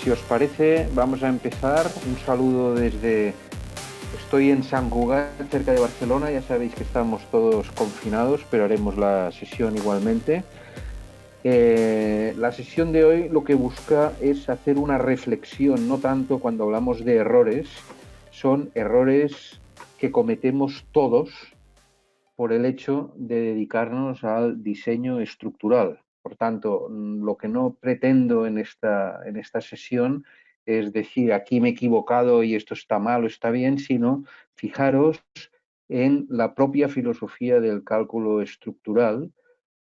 si os parece, vamos a empezar. Un saludo desde... Estoy en Sant Cugat, cerca de Barcelona. Ya sabéis que estamos todos confinados, pero haremos la sesión igualmente. La sesión de hoy lo que busca es hacer una reflexión, no tanto cuando hablamos de errores, son errores que cometemos todos por el hecho de dedicarnos al diseño estructural. Por tanto, lo que no pretendo en esta sesión es decir aquí me he equivocado y esto está mal o está bien, sino fijaros en la propia filosofía del cálculo estructural,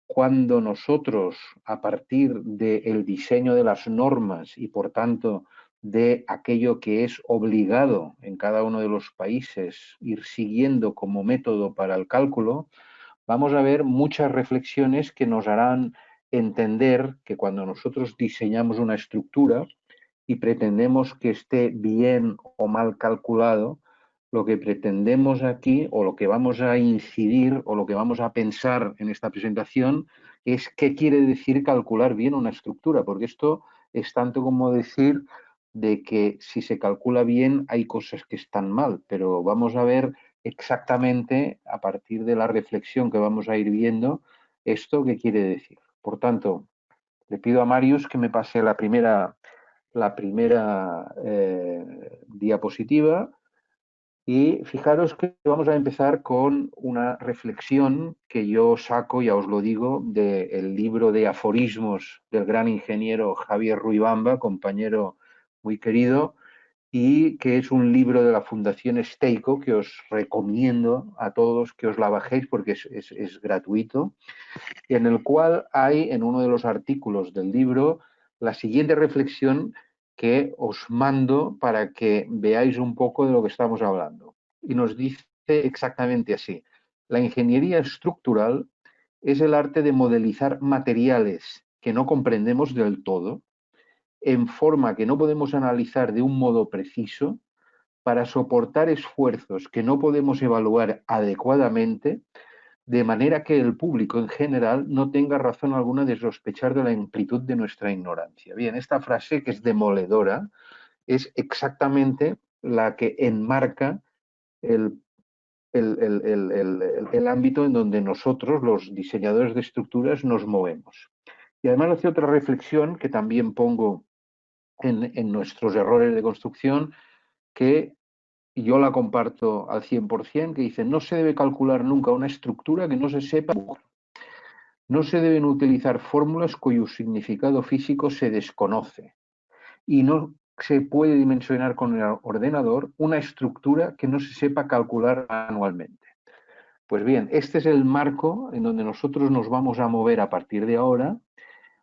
cuando nosotros, a partir del diseño de las normas y, por tanto, de aquello que es obligado en cada uno de los países ir siguiendo como método para el cálculo, vamos a ver muchas reflexiones que nos harán entender que cuando nosotros diseñamos una estructura y pretendemos que esté bien o mal calculado, lo que pretendemos aquí o lo que vamos a incidir o lo que vamos a pensar en esta presentación es qué quiere decir calcular bien una estructura, porque esto es tanto como decir de que si se calcula bien hay cosas que están mal, pero vamos a ver exactamente a partir de la reflexión que vamos a ir viendo esto qué quiere decir. Por tanto, le pido a Marius que me pase la primera diapositiva y fijaros que vamos a empezar con una reflexión que yo saco, ya os lo digo, del libro de aforismos del gran ingeniero Javier Ruibamba, compañero muy querido, y que es un libro de la Fundación Steico que os recomiendo a todos que os la bajéis porque es gratuito, y en el cual hay en uno de los artículos del libro la siguiente reflexión que os mando para que veáis un poco de lo que estamos hablando. Y nos dice exactamente así: la ingeniería estructural es el arte de modelizar materiales que no comprendemos del todo, en forma que no podemos analizar de un modo preciso, para soportar esfuerzos que no podemos evaluar adecuadamente, de manera que el público en general no tenga razón alguna de sospechar de la amplitud de nuestra ignorancia. Bien, esta frase, que es demoledora, es exactamente la que enmarca el, el ámbito en donde nosotros, los diseñadores de estructuras, nos movemos. Y además hace otra reflexión que también pongo en nuestros errores de construcción, que yo la comparto al 100%, que dice: no se debe calcular nunca una estructura que no se sepa. No se deben utilizar fórmulas cuyo significado físico se desconoce, y no se puede dimensionar con el ordenador una estructura que no se sepa calcular manualmente. Pues bien, este es el marco en donde nosotros nos vamos a mover a partir de ahora,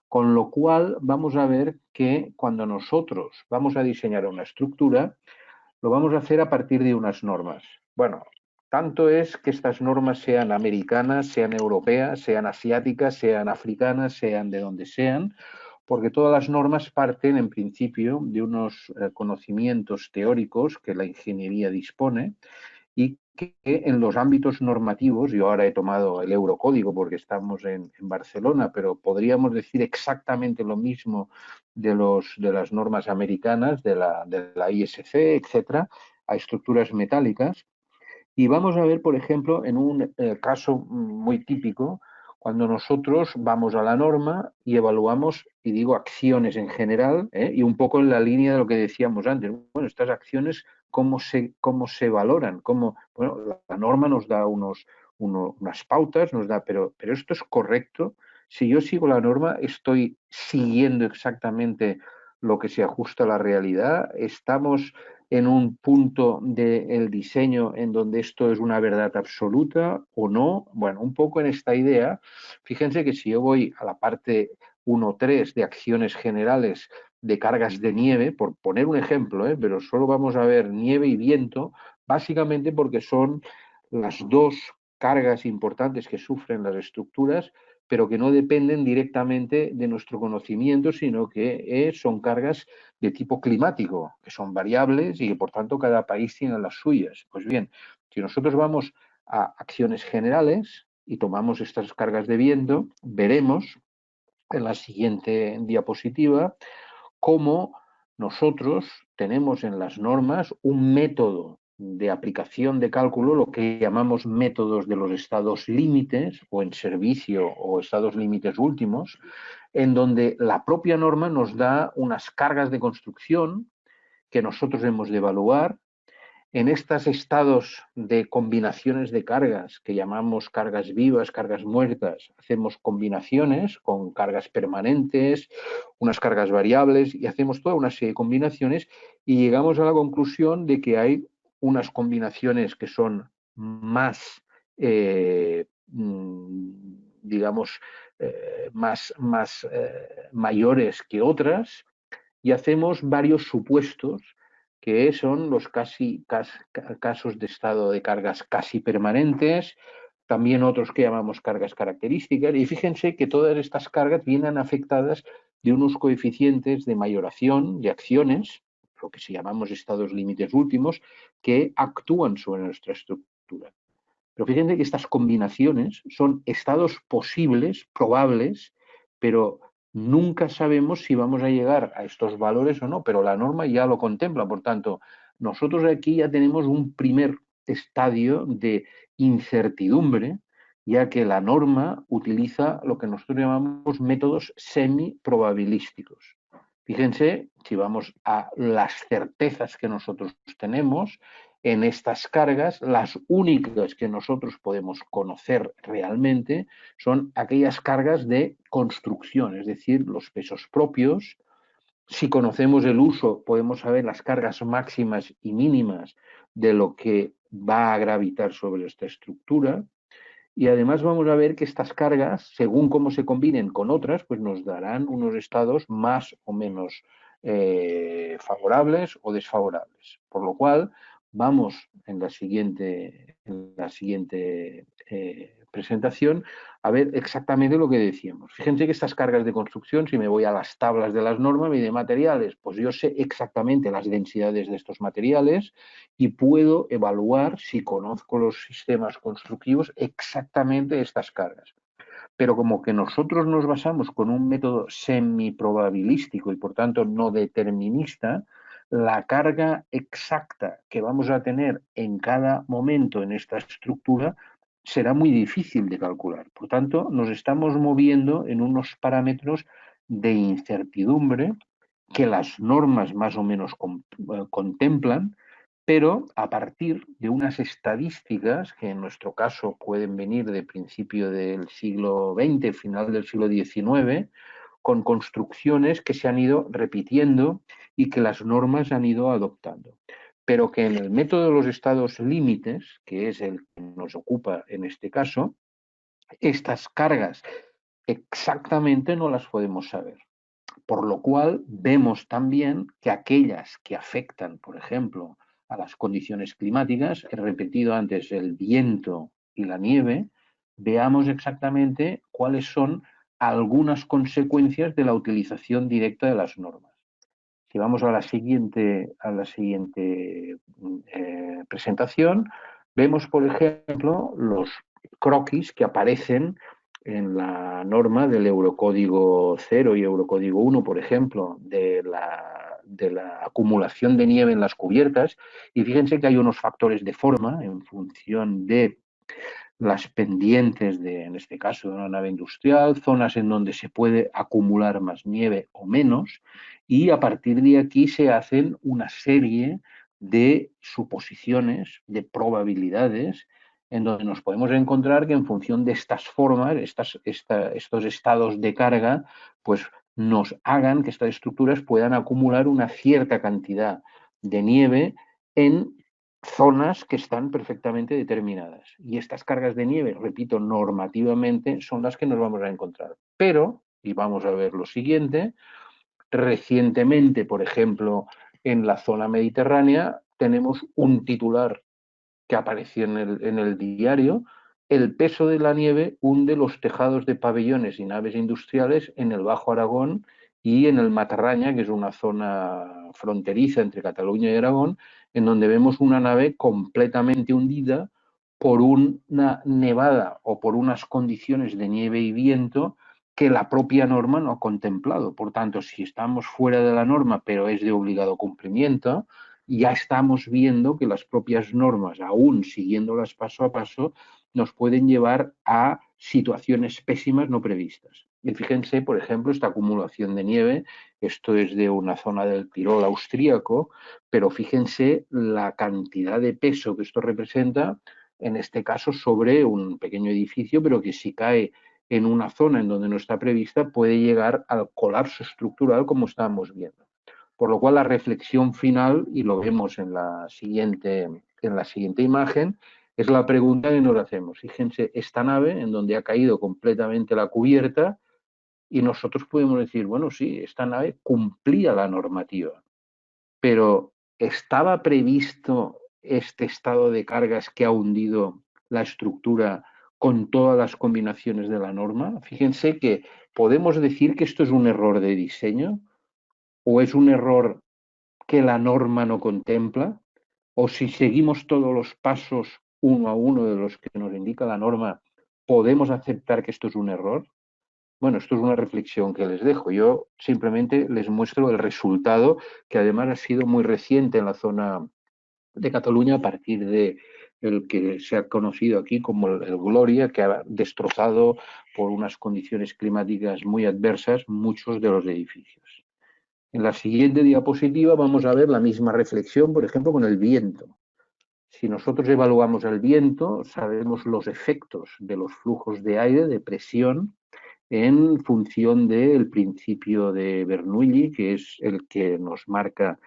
con lo cual vamos a ver que cuando nosotros vamos a diseñar una estructura, lo vamos a hacer a partir de unas normas. Bueno, tanto es que estas normas sean americanas, sean europeas, sean asiáticas, sean africanas, sean de donde sean, porque todas las normas parten en principio de unos conocimientos teóricos que la ingeniería dispone, y que en los ámbitos normativos, yo ahora he tomado el Eurocódigo porque estamos en Barcelona, pero podríamos decir exactamente lo mismo de las normas americanas, de la ISC, etcétera, a estructuras metálicas. Y vamos a ver, por ejemplo, en un caso muy típico, cuando nosotros vamos a la norma y evaluamos, y digo acciones en general, y un poco en la línea de lo que decíamos antes. Bueno, estas acciones, cómo se valoran? Bueno, la norma nos da unas pautas, pero esto es correcto. Si yo sigo la norma, estoy siguiendo exactamente lo que se ajusta a la realidad. Estamos en un punto del diseño en donde esto es una verdad absoluta o no. Bueno, un poco en esta idea, fíjense que si yo voy a la parte 1.3 de acciones generales de cargas de nieve, por poner un ejemplo, pero solo vamos a ver nieve y viento, básicamente porque son las dos cargas importantes que sufren las estructuras, pero que no dependen directamente de nuestro conocimiento, sino que son cargas de tipo climático, que son variables y que por tanto cada país tiene las suyas. Pues bien, si nosotros vamos a acciones generales y tomamos estas cargas de viento, veremos en la siguiente diapositiva cómo nosotros tenemos en las normas un método de aplicación de cálculo, lo que llamamos métodos de los estados límites o en servicio o estados límites últimos, en donde la propia norma nos da unas cargas de construcción que nosotros hemos de evaluar. En estos estados de combinaciones de cargas, que llamamos cargas vivas, cargas muertas, hacemos combinaciones con cargas permanentes, unas cargas variables, y hacemos toda una serie de combinaciones y llegamos a la conclusión de que hay unas combinaciones que son más, digamos, mayores que otras, y hacemos varios supuestos que son los casos de estado de cargas casi permanentes, también otros que llamamos cargas características, y fíjense que todas estas cargas vienen afectadas de unos coeficientes de mayoración de acciones, lo que se llamamos estados límites últimos, que actúan sobre nuestra estructura. Pero fíjense que estas combinaciones son estados posibles, probables, pero nunca sabemos si vamos a llegar a estos valores o no, pero la norma ya lo contempla. Por tanto, nosotros aquí ya tenemos un primer estadio de incertidumbre, ya que la norma utiliza lo que nosotros llamamos métodos semi-probabilísticos. Fíjense, si vamos a las certezas que nosotros tenemos, en estas cargas, las únicas que nosotros podemos conocer realmente son aquellas cargas de construcción, es decir, los pesos propios. Si conocemos el uso, podemos saber las cargas máximas y mínimas de lo que va a gravitar sobre esta estructura. Y además vamos a ver que estas cargas, según cómo se combinen con otras, pues nos darán unos estados más o menos favorables o desfavorables. Por lo cual, vamos en la siguiente presentación a ver exactamente lo que decíamos. Fíjense que estas cargas de construcción, si me voy a las tablas de las normas y de materiales, pues yo sé exactamente las densidades de estos materiales y puedo evaluar, si conozco los sistemas constructivos, exactamente estas cargas. Pero como que nosotros nos basamos con un método semiprobabilístico y por tanto no determinista, la carga exacta que vamos a tener en cada momento en esta estructura será muy difícil de calcular. Por tanto, nos estamos moviendo en unos parámetros de incertidumbre que las normas más o menos contemplan, pero a partir de unas estadísticas que en nuestro caso pueden venir de principio del siglo XX, final del siglo XIX, con construcciones que se han ido repitiendo y que las normas han ido adoptando. Pero que en el método de los estados límites, que es el que nos ocupa en este caso, estas cargas exactamente no las podemos saber. Por lo cual vemos también que aquellas que afectan, por ejemplo, a las condiciones climáticas, he repetido antes el viento y la nieve, veamos exactamente cuáles son algunas consecuencias de la utilización directa de las normas. Si vamos a la siguiente presentación, vemos, por ejemplo, los croquis que aparecen en la norma del Eurocódigo 0 y Eurocódigo 1, por ejemplo, de la acumulación de nieve en las cubiertas. Y fíjense que hay unos factores de forma en función de las pendientes en este caso, de una nave industrial, zonas en donde se puede acumular más nieve o menos, y a partir de aquí se hacen una serie de suposiciones, de probabilidades, en donde nos podemos encontrar que en función de estas formas, estos estados de carga, pues nos hagan que estas estructuras puedan acumular una cierta cantidad de nieve en zonas que están perfectamente determinadas. Y estas cargas de nieve, repito, normativamente son las que nos vamos a encontrar. Pero, y vamos a ver lo siguiente, recientemente, por ejemplo, en la zona mediterránea, tenemos un titular que apareció en el diario: el peso de la nieve hunde los tejados de pabellones y naves industriales en el Bajo Aragón y en el Matarraña, que es una zona fronteriza entre Cataluña y Aragón, en donde vemos una nave completamente hundida por una nevada o por unas condiciones de nieve y viento que la propia norma no ha contemplado. Por tanto, si estamos fuera de la norma, pero es de obligado cumplimiento, ya estamos viendo que las propias normas, aún siguiéndolas paso a paso, nos pueden llevar a situaciones pésimas no previstas. Y fíjense, por ejemplo, esta acumulación de nieve, esto es de una zona del Tirol austríaco, pero fíjense la cantidad de peso que esto representa, en este caso sobre un pequeño edificio, pero que si cae en una zona en donde no está prevista puede llegar al colapso estructural como estábamos viendo. Por lo cual la reflexión final, y lo vemos en la siguiente imagen, es la pregunta que nos hacemos. Fíjense, esta nave en donde ha caído completamente la cubierta y nosotros podemos decir, bueno, sí, esta nave cumplía la normativa, pero ¿estaba previsto este estado de cargas que ha hundido la estructura con todas las combinaciones de la norma? Fíjense que podemos decir que esto es un error de diseño o es un error que la norma no contempla, o si seguimos todos los pasos uno a uno de los que nos indica la norma, podemos aceptar que esto es un error. Bueno, esto es una reflexión que les dejo. Yo simplemente les muestro el resultado, que además ha sido muy reciente en la zona de Cataluña a partir de el que se ha conocido aquí como el Gloria, que ha destrozado por unas condiciones climáticas muy adversas muchos de los edificios. En la siguiente diapositiva vamos a ver la misma reflexión, por ejemplo, con el viento. Si nosotros evaluamos el viento, sabemos los efectos de los flujos de aire, de presión, en función del principio de Bernoulli, que es el que nos marca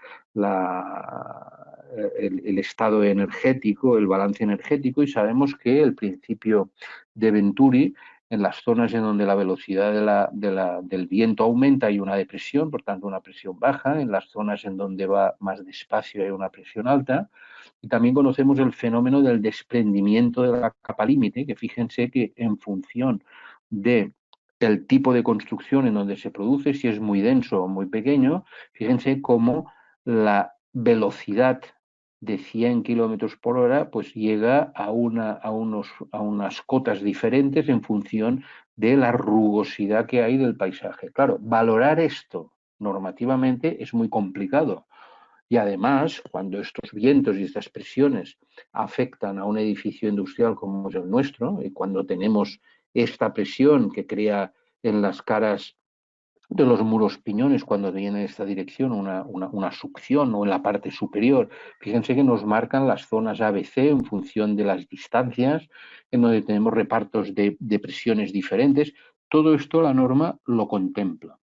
el estado energético, el balance energético, y sabemos que el principio de Venturi, en las zonas en donde la velocidad del viento aumenta hay una depresión, por tanto una presión baja, en las zonas en donde va más despacio hay una presión alta, y también conocemos el fenómeno del desprendimiento de la capa límite, que fíjense que en función de el tipo de construcción en donde se produce, si es muy denso o muy pequeño, fíjense cómo la velocidad de 100 kilómetros por hora pues llega a unas cotas diferentes en función de la rugosidad que hay del paisaje. Claro, valorar esto normativamente es muy complicado. Y además, cuando estos vientos y estas presiones afectan a un edificio industrial como es el nuestro, y cuando tenemos esta presión que crea en las caras de los muros piñones, cuando viene en esta dirección una succión o en la parte superior, fíjense que nos marcan las zonas ABC en función de las distancias, en donde tenemos repartos de presiones diferentes. Todo esto la norma lo contempla.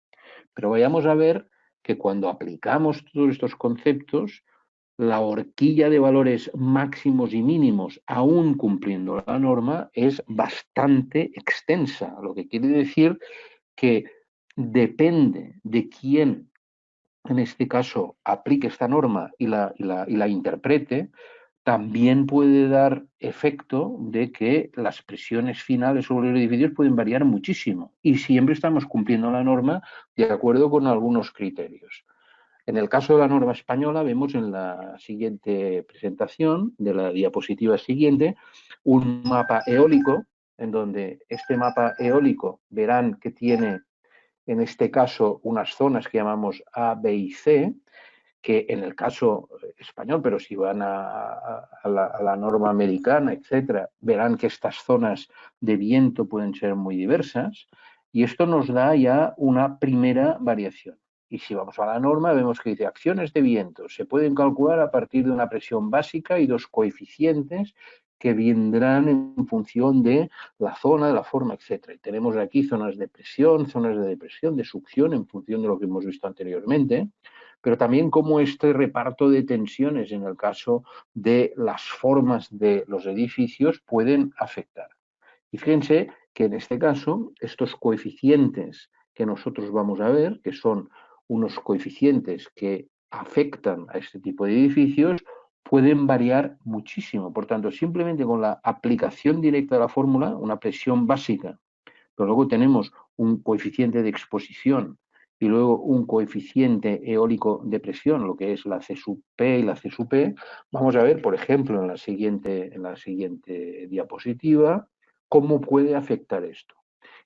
Pero vayamos a ver que cuando aplicamos todos estos conceptos, la horquilla de valores máximos y mínimos, aún cumpliendo la norma, es bastante extensa, lo que quiere decir que depende de quién, en este caso, aplique esta norma y la interprete, también puede dar efecto de que las presiones finales sobre los edificios pueden variar muchísimo y siempre estamos cumpliendo la norma de acuerdo con algunos criterios. En el caso de la norma española, vemos en la siguiente presentación, de la diapositiva siguiente, un mapa eólico, en donde este mapa eólico verán que tiene, en este caso, unas zonas que llamamos A, B y C, que en el caso español, pero si van a la norma americana, etcétera, verán que estas zonas de viento pueden ser muy diversas, y esto nos da ya una primera variación. Y si vamos a la norma, vemos que dice acciones de viento. Se pueden calcular a partir de una presión básica y dos coeficientes que vendrán en función de la zona, de la forma, etcétera. Y tenemos aquí zonas de presión, zonas de depresión, de succión, en función de lo que hemos visto anteriormente, pero también cómo este reparto de tensiones en el caso de las formas de los edificios pueden afectar. Y fíjense que en este caso, estos coeficientes que nosotros vamos a ver, que son unos coeficientes que afectan a este tipo de edificios, pueden variar muchísimo. Por tanto, simplemente con la aplicación directa de la fórmula, una presión básica, pero luego tenemos un coeficiente de exposición y luego un coeficiente eólico de presión, lo que es la C sub P y la C sub P, vamos a ver, por ejemplo, en la siguiente diapositiva, cómo puede afectar esto.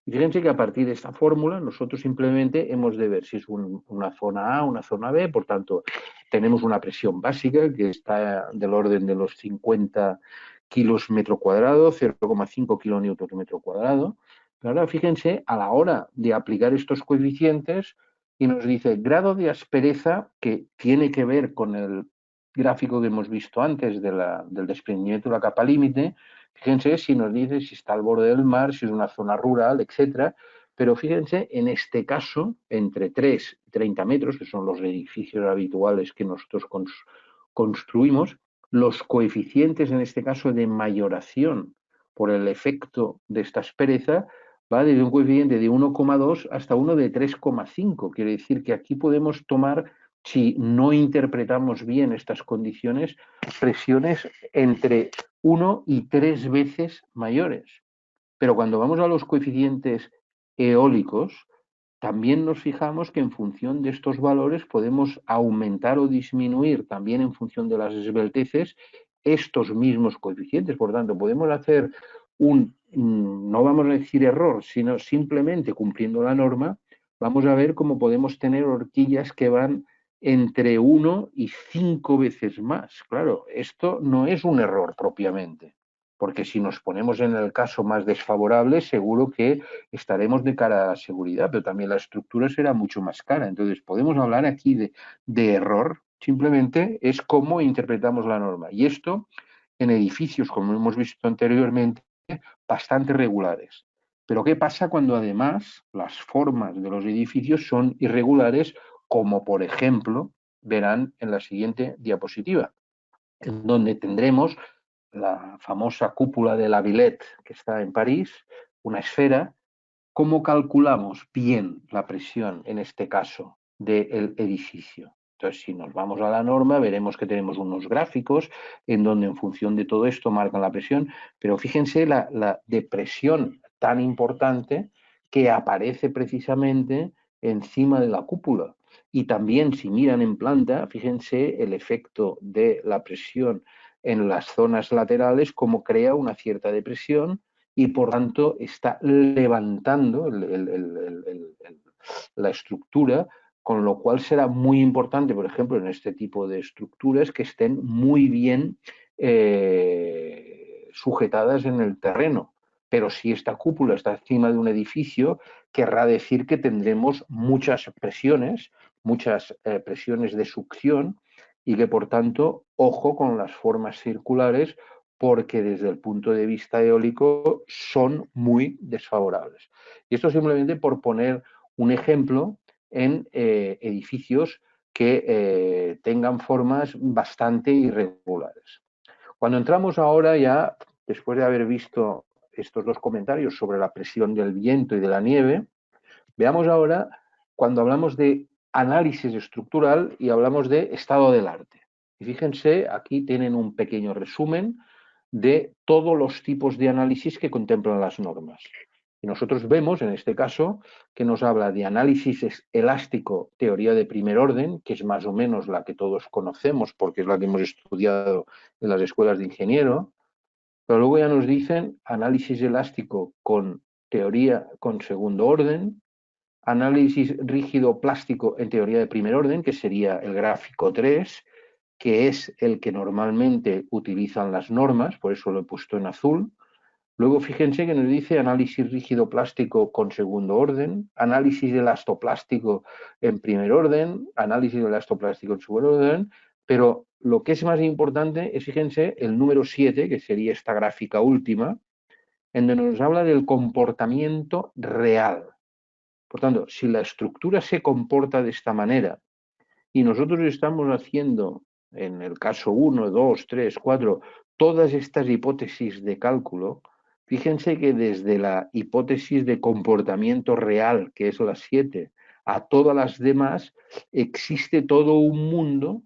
Y fíjense que a partir de esta fórmula nosotros simplemente hemos de ver si es una zona A, una zona B, por tanto tenemos una presión básica que está del orden de los 50 kilos metro cuadrado, 0,5 kilonewtons metro cuadrado. Pero ahora fíjense, a la hora de aplicar estos coeficientes, y nos dice grado de aspereza, que tiene que ver con el gráfico que hemos visto antes del desprendimiento de la capa límite. Fíjense si nos dice si está al borde del mar, si es una zona rural, etcétera. Pero fíjense, en este caso, entre 3 y 30 metros, que son los edificios habituales que nosotros construimos, los coeficientes, en este caso, de mayoración por el efecto de esta aspereza, va desde un coeficiente de 1,2 hasta uno de 3,5. Quiere decir que aquí podemos tomar, si no interpretamos bien estas condiciones, presiones entre 1 y 3 veces mayores. Pero cuando vamos a los coeficientes eólicos, también nos fijamos que en función de estos valores podemos aumentar o disminuir también en función de las esbelteces estos mismos coeficientes. Por tanto, podemos hacer no vamos a decir error, sino simplemente cumpliendo la norma, vamos a ver cómo podemos tener horquillas que van entre 1 y 5 veces más. Claro, esto no es un error propiamente, porque si nos ponemos en el caso más desfavorable, seguro que estaremos de cara a la seguridad, pero también la estructura será mucho más cara. Entonces, podemos hablar aquí de error, simplemente es cómo interpretamos la norma. Y esto en edificios, como hemos visto anteriormente, bastante regulares. Pero ¿qué pasa cuando además las formas de los edificios son irregulares, como por ejemplo verán en la siguiente diapositiva, en donde tendremos la famosa cúpula de la Villette, que está en París, una esfera? ¿Cómo calculamos bien la presión, en este caso, del edificio? Entonces, si nos vamos a la norma, veremos que tenemos unos gráficos en donde en función de todo esto marcan la presión, pero fíjense la depresión tan importante que aparece precisamente encima de la cúpula. Y también, si miran en planta, fíjense el efecto de la presión en las zonas laterales, como crea una cierta depresión y por tanto está levantando la estructura, con lo cual será muy importante, por ejemplo, en este tipo de estructuras, que estén muy bien sujetadas en el terreno. Pero si esta cúpula está encima de un edificio, querrá decir que tendremos muchas presiones de succión, y que por tanto, ojo con las formas circulares, porque desde el punto de vista eólico son muy desfavorables. Y esto simplemente por poner un ejemplo en edificios que tengan formas bastante irregulares. Cuando entramos ahora ya, después de haber visto estos dos comentarios sobre la presión del viento y de la nieve, veamos ahora cuando hablamos de análisis estructural y hablamos de estado del arte. Y fíjense, aquí tienen un pequeño resumen de todos los tipos de análisis que contemplan las normas. Y nosotros vemos, en este caso, que nos habla de análisis elástico, teoría de primer orden, que es más o menos la que todos conocemos porque es la que hemos estudiado en las escuelas de ingeniero, pero luego ya nos dicen análisis elástico con teoría con segundo orden, análisis rígido plástico en teoría de primer orden, que sería el gráfico 3, que es el que normalmente utilizan las normas, por eso lo he puesto en azul. Luego fíjense que nos dice análisis rígido plástico con segundo orden, análisis elastoplástico en primer orden, análisis elastoplástico en segundo orden, pero lo que es más importante es, fíjense, el número 7, que sería esta gráfica última, en donde nos habla del comportamiento real. Por tanto, si la estructura se comporta de esta manera y nosotros estamos haciendo, en el caso 1, 2, 3, 4, todas estas hipótesis de cálculo, fíjense que desde la hipótesis de comportamiento real, que es la 7, a todas las demás, existe todo un mundo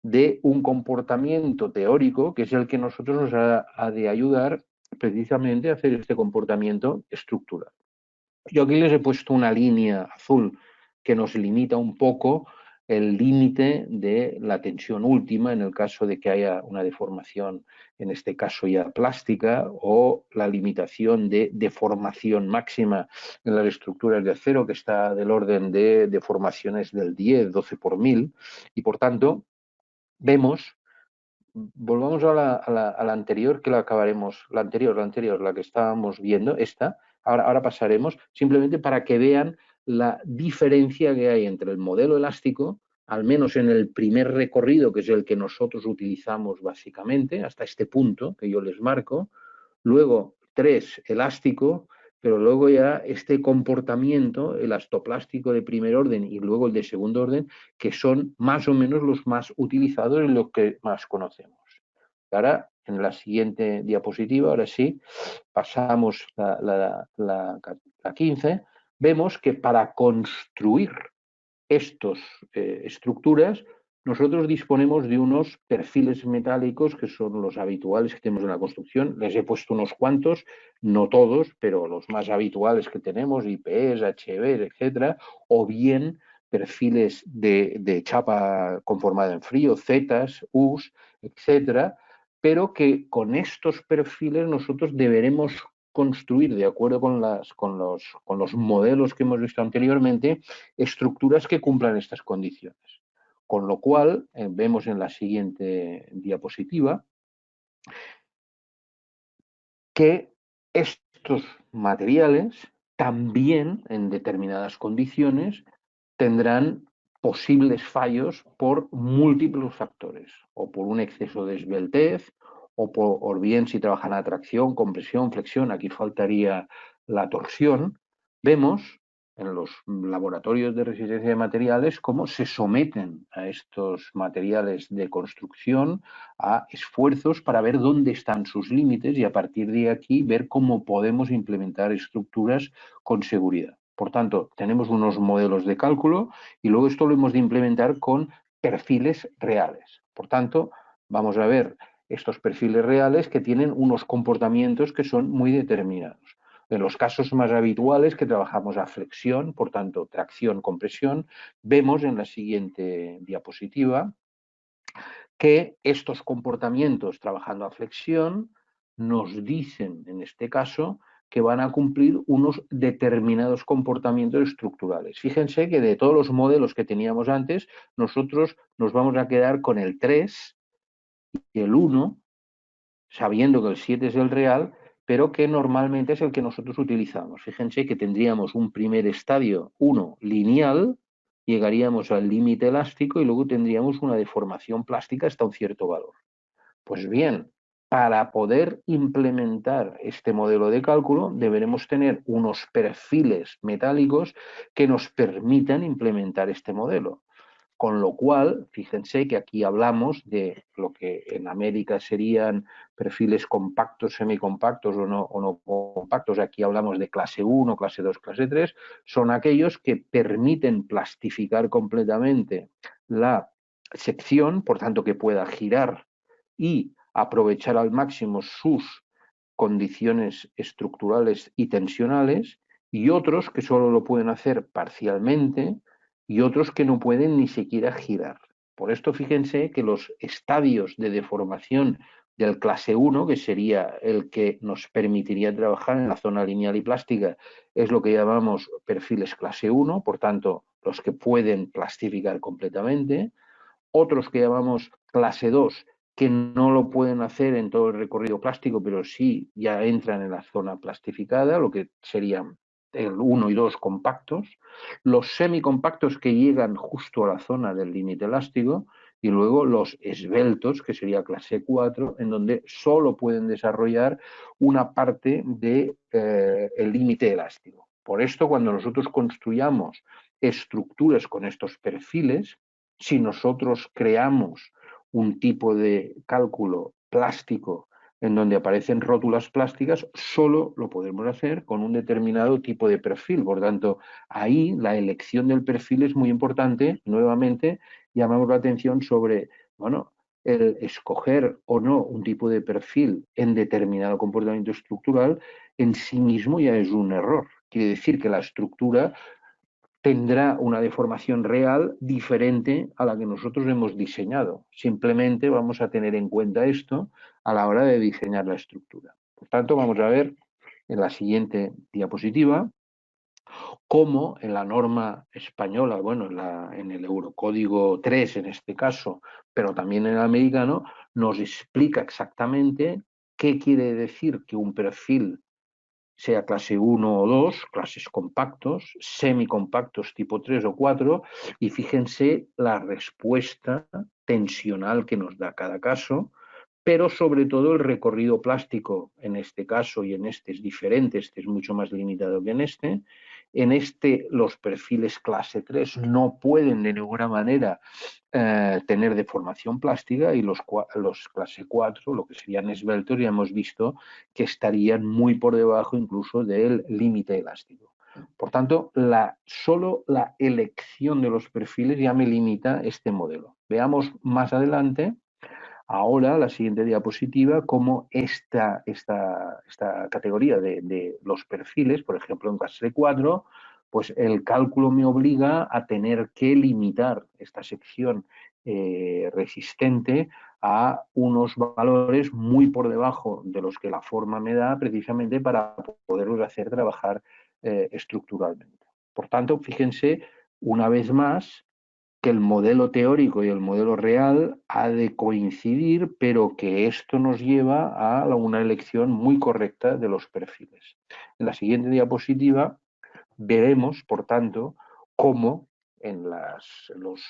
de un comportamiento teórico que es el que nosotros nos ha de ayudar precisamente a hacer este comportamiento estructural. Yo aquí les he puesto una línea azul que nos limita un poco el límite de la tensión última en el caso de que haya una deformación, en este caso ya plástica, o la limitación de deformación máxima en las estructuras de acero, que está del orden de deformaciones del 10, 12 por 1000, y por tanto vemos. Volvamos a la anterior, que la acabaremos, la anterior, la que estábamos viendo, esta. Ahora pasaremos, simplemente para que vean la diferencia que hay entre el modelo elástico, al menos en el primer recorrido, que es el que nosotros utilizamos básicamente, hasta este punto que yo les marco. Luego, 3, elástico, pero luego ya este comportamiento elastoplástico de primer orden y luego el de segundo orden, que son más o menos los más utilizados y los que más conocemos. Ahora, en la siguiente diapositiva, ahora sí, pasamos la 15, vemos que para construir estas estructuras, nosotros disponemos de unos perfiles metálicos que son los habituales que tenemos en la construcción. Les he puesto unos cuantos, no todos, pero los más habituales que tenemos, IPS, HB, etcétera, o bien perfiles de chapa conformada en frío, Zetas, Us, etcétera, pero que con estos perfiles nosotros deberemos construir, de acuerdo con los modelos que hemos visto anteriormente, estructuras que cumplan estas condiciones. Con lo cual, vemos en la siguiente diapositiva que estos materiales también, en determinadas condiciones, tendrán posibles fallos por múltiples factores, o por un exceso de esbeltez, o bien si trabajan a tracción, compresión, flexión, aquí faltaría la torsión. Vemos en los laboratorios de resistencia de materiales cómo se someten a estos materiales de construcción a esfuerzos para ver dónde están sus límites y a partir de aquí ver cómo podemos implementar estructuras con seguridad. Por tanto, tenemos unos modelos de cálculo y luego esto lo hemos de implementar con perfiles reales. Por tanto, vamos a ver estos perfiles reales que tienen unos comportamientos que son muy determinados. En los casos más habituales que trabajamos a flexión, por tanto, tracción, compresión, vemos en la siguiente diapositiva que estos comportamientos trabajando a flexión nos dicen, en este caso, que van a cumplir unos determinados comportamientos estructurales. Fíjense que de todos los modelos que teníamos antes, nosotros nos vamos a quedar con el 3 y el 1, sabiendo que el 7 es el real, pero que normalmente es el que nosotros utilizamos. Fíjense que tendríamos un primer estadio 1 lineal, llegaríamos al límite elástico y luego tendríamos una deformación plástica hasta un cierto valor. Pues bien, para poder implementar este modelo de cálculo deberemos tener unos perfiles metálicos que nos permitan implementar este modelo. Con lo cual, fíjense que aquí hablamos de lo que en América serían perfiles compactos, semicompactos o no compactos. Aquí hablamos de clase 1, clase 2, clase 3. Son aquellos que permiten plastificar completamente la sección, por tanto que pueda girar y aprovechar al máximo sus condiciones estructurales y tensionales, y otros que solo lo pueden hacer parcialmente y otros que no pueden ni siquiera girar. Por esto fíjense que los estadios de deformación del clase 1, que sería el que nos permitiría trabajar en la zona lineal y plástica, es lo que llamamos perfiles clase 1, por tanto, los que pueden plastificar completamente. Otros que llamamos clase 2, que no lo pueden hacer en todo el recorrido plástico, pero sí ya entran en la zona plastificada, lo que serían el 1 y 2 compactos, los semicompactos que llegan justo a la zona del límite elástico, y luego los esbeltos, que sería clase 4, en donde solo pueden desarrollar una parte del límite elástico. Por esto, cuando nosotros construyamos estructuras con estos perfiles, si nosotros creamos un tipo de cálculo plástico en donde aparecen rótulas plásticas, solo lo podemos hacer con un determinado tipo de perfil. Por tanto, ahí la elección del perfil es muy importante. Nuevamente, llamamos la atención sobre, bueno, el escoger o no un tipo de perfil en determinado comportamiento estructural en sí mismo ya es un error. Quiere decir que la estructura tendrá una deformación real diferente a la que nosotros hemos diseñado. Simplemente vamos a tener en cuenta esto a la hora de diseñar la estructura. Por tanto, vamos a ver en la siguiente diapositiva cómo en la norma española, bueno, en el Eurocódigo 3 en este caso, pero también en el americano, nos explica exactamente qué quiere decir que un perfil sea clase 1 o 2, clases compactos, semicompactos tipo 3 o 4, y fíjense la respuesta tensional que nos da cada caso, pero sobre todo el recorrido plástico en este caso y en este es diferente, este es mucho más limitado que en este. En este los perfiles clase 3 no pueden de ninguna manera tener deformación plástica y los clase 4, lo que serían esbeltos, ya hemos visto que estarían muy por debajo incluso del límite elástico. Por tanto, solo la elección de los perfiles ya me limita este modelo. Veamos más adelante, ahora, la siguiente diapositiva, cómo esta categoría de los perfiles, por ejemplo, en clase 4, pues el cálculo me obliga a tener que limitar esta sección resistente a unos valores muy por debajo de los que la forma me da, precisamente para poderlos hacer trabajar estructuralmente. Por tanto, fíjense, una vez más, que el modelo teórico y el modelo real ha de coincidir, pero que esto nos lleva a una elección muy correcta de los perfiles. En la siguiente diapositiva veremos, por tanto, cómo en los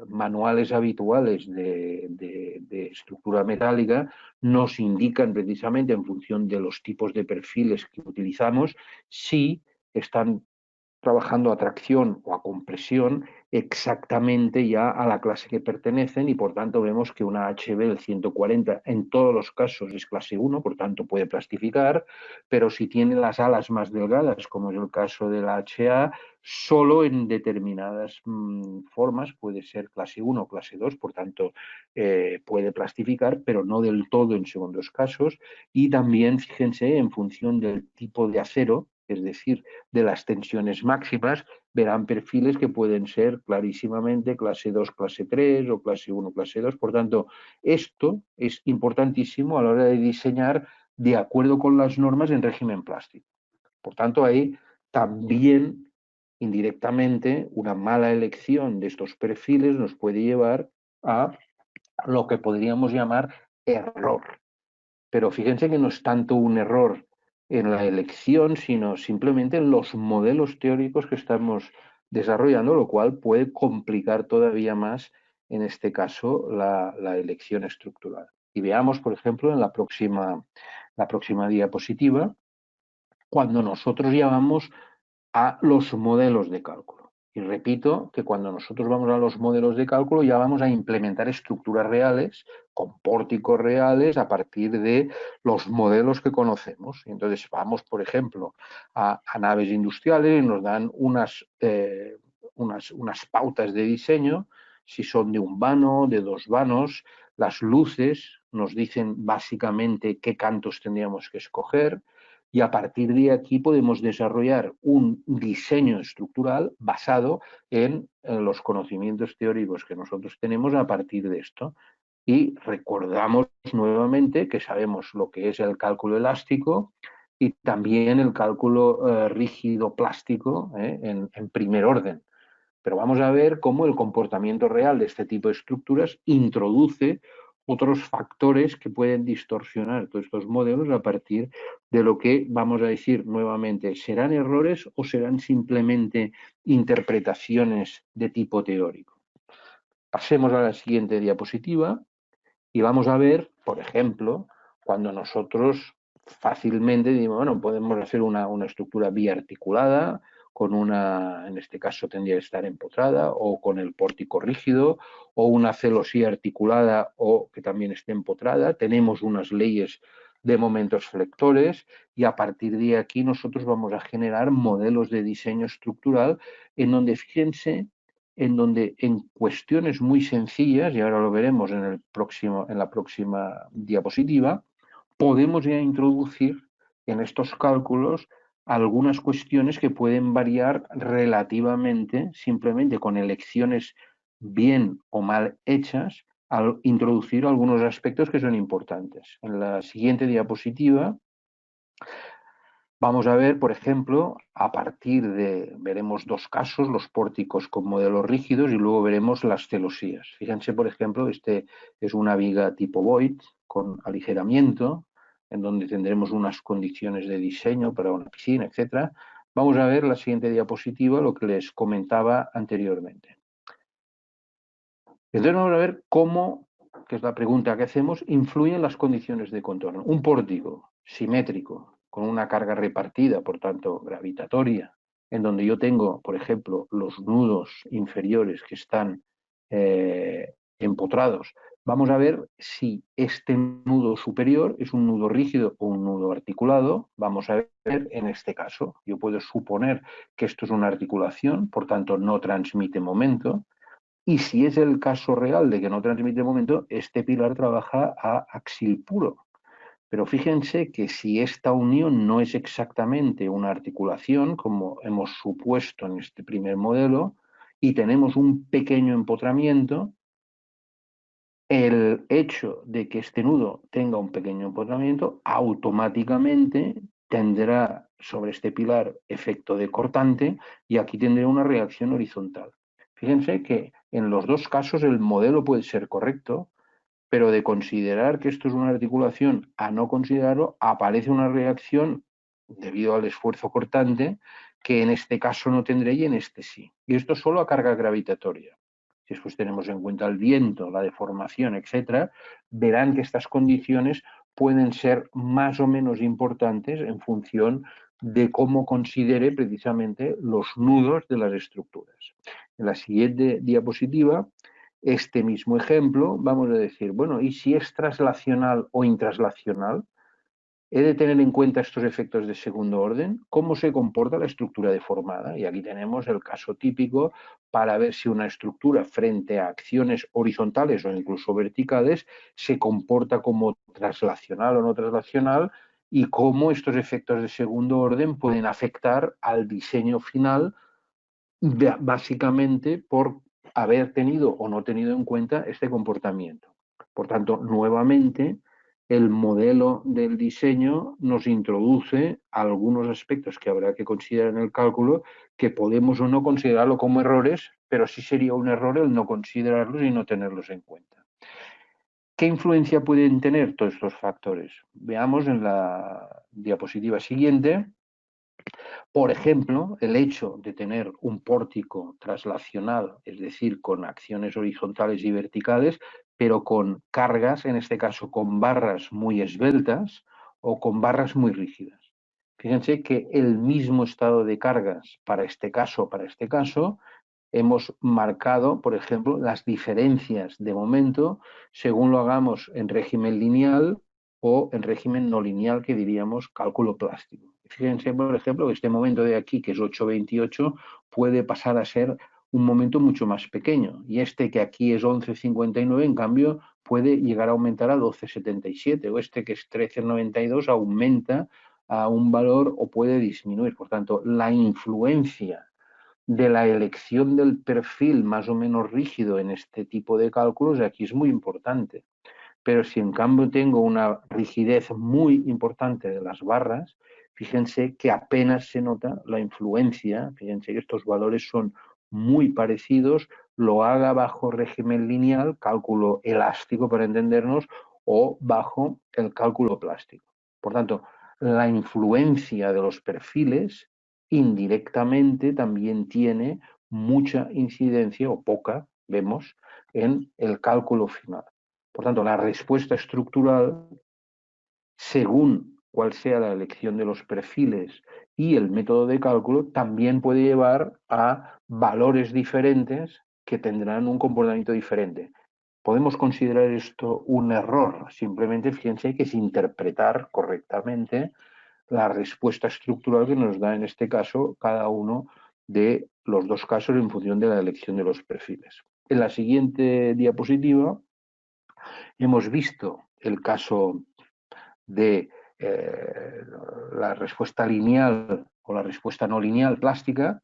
manuales habituales de estructura metálica nos indican precisamente en función de los tipos de perfiles que utilizamos si están trabajando a tracción o a compresión exactamente ya a la clase que pertenecen y por tanto vemos que una HB del 140 en todos los casos es clase 1, por tanto puede plastificar, pero si tiene las alas más delgadas, como es el caso de la HA, solo en determinadas formas puede ser clase 1 o clase 2, por tanto puede plastificar, pero no del todo en segundos casos. Y también, fíjense, en función del tipo de acero, es decir, de las tensiones máximas, verán perfiles que pueden ser clarísimamente clase 2, clase 3 o clase 1, clase 2. Por tanto, esto es importantísimo a la hora de diseñar de acuerdo con las normas en régimen plástico. Por tanto, ahí también indirectamente una mala elección de estos perfiles nos puede llevar a lo que podríamos llamar error. Pero fíjense que no es tanto un error en la elección, sino simplemente en los modelos teóricos que estamos desarrollando, lo cual puede complicar todavía más, en este caso, la elección estructural. Y veamos, por ejemplo, en la próxima diapositiva, cuando nosotros ya vamos a los modelos de cálculo. Y repito que cuando nosotros vamos a los modelos de cálculo ya vamos a implementar estructuras reales con pórticos reales a partir de los modelos que conocemos. Y entonces vamos, por ejemplo, a naves industriales y nos dan unas pautas de diseño, si son de un vano, de dos vanos, las luces nos dicen básicamente qué cantos tendríamos que escoger, y a partir de aquí podemos desarrollar un diseño estructural basado en los conocimientos teóricos que nosotros tenemos a partir de esto. Y recordamos nuevamente que sabemos lo que es el cálculo elástico y también el cálculo rígido plástico en primer orden. Pero vamos a ver cómo el comportamiento real de este tipo de estructuras introduce otros factores que pueden distorsionar todos estos modelos a partir de lo que vamos a decir nuevamente, ¿serán errores o serán simplemente interpretaciones de tipo teórico? Pasemos a la siguiente diapositiva y vamos a ver, por ejemplo, cuando nosotros fácilmente decimos, bueno, podemos hacer una estructura biarticulada, con en este caso tendría que estar empotrada, o con el pórtico rígido, o una celosía articulada, o que también esté empotrada. Tenemos unas leyes de momentos flectores y a partir de aquí nosotros vamos a generar modelos de diseño estructural en donde, fíjense, en cuestiones muy sencillas, y ahora lo veremos en la próxima diapositiva, podemos ya introducir en estos cálculos algunas cuestiones que pueden variar relativamente, simplemente con elecciones bien o mal hechas, al introducir algunos aspectos que son importantes. En la siguiente diapositiva vamos a ver, por ejemplo, veremos dos casos, los pórticos con modelos rígidos y luego veremos las celosías. Fíjense, por ejemplo, este es una viga tipo Voigt con aligeramiento, en donde tendremos unas condiciones de diseño para una piscina, etc. Vamos a ver la siguiente diapositiva, lo que les comentaba anteriormente. Entonces vamos a ver cómo, que es la pregunta que hacemos, influyen las condiciones de contorno. Un pórtico simétrico, con una carga repartida, por tanto gravitatoria, en donde yo tengo, por ejemplo, los nudos inferiores que están empotrados. Vamos a ver si este nudo superior es un nudo rígido o un nudo articulado. Vamos a ver en este caso. Yo puedo suponer que esto es una articulación, por tanto no transmite momento. Y si es el caso real de que no transmite momento, este pilar trabaja a axil puro. Pero fíjense que si esta unión no es exactamente una articulación, como hemos supuesto en este primer modelo, y tenemos un pequeño empotramiento, el hecho de que este nudo tenga un pequeño empotramiento automáticamente tendrá sobre este pilar efecto de cortante y aquí tendré una reacción horizontal. Fíjense que en los dos casos el modelo puede ser correcto, pero de considerar que esto es una articulación a no considerarlo, aparece una reacción debido al esfuerzo cortante que en este caso no tendré y en este sí. Y esto solo a carga gravitatoria. Si después tenemos en cuenta el viento, la deformación, etcétera, verán que estas condiciones pueden ser más o menos importantes en función de cómo considere precisamente los nudos de las estructuras. En la siguiente diapositiva, este mismo ejemplo, vamos a decir, bueno, ¿y si es traslacional o intraslacional? He de tener en cuenta estos efectos de segundo orden, cómo se comporta la estructura deformada. Y aquí tenemos el caso típico para ver si una estructura frente a acciones horizontales o incluso verticales se comporta como traslacional o no traslacional y cómo estos efectos de segundo orden pueden afectar al diseño final, básicamente por haber tenido o no tenido en cuenta este comportamiento. Por tanto, nuevamente, el modelo del diseño nos introduce algunos aspectos que habrá que considerar en el cálculo, que podemos o no considerarlo como errores, pero sí sería un error el no considerarlos y no tenerlos en cuenta. ¿Qué influencia pueden tener todos estos factores? Veamos en la diapositiva siguiente. Por ejemplo, el hecho de tener un pórtico traslacional, es decir, con acciones horizontales y verticales, pero con cargas, en este caso con barras muy esbeltas o con barras muy rígidas. Fíjense que el mismo estado de cargas para este caso, hemos marcado, por ejemplo, las diferencias de momento según lo hagamos en régimen lineal o en régimen no lineal, que diríamos cálculo plástico. Fíjense, por ejemplo, que este momento de aquí, que es 8,28, puede pasar a ser un momento mucho más pequeño. Y este que aquí es 11,59, en cambio, puede llegar a aumentar a 12,77. O este que es 13,92 aumenta a un valor o puede disminuir. Por tanto, la influencia de la elección del perfil más o menos rígido en este tipo de cálculos aquí es muy importante. Pero si en cambio tengo una rigidez muy importante de las barras, fíjense que apenas se nota la influencia, fíjense que estos valores son muy parecidos, lo haga bajo régimen lineal, cálculo elástico para entendernos, o bajo el cálculo plástico. Por tanto, la influencia de los perfiles indirectamente también tiene mucha incidencia, o poca, vemos, en el cálculo final. Por tanto, la respuesta estructural, según cuál sea la elección de los perfiles y el método de cálculo, también puede llevar a valores diferentes que tendrán un comportamiento diferente. Podemos considerar esto un error, simplemente fíjense que es interpretar correctamente la respuesta estructural que nos da en este caso cada uno de los dos casos en función de la elección de los perfiles. En la siguiente diapositiva hemos visto el caso de la respuesta lineal o la respuesta no lineal plástica.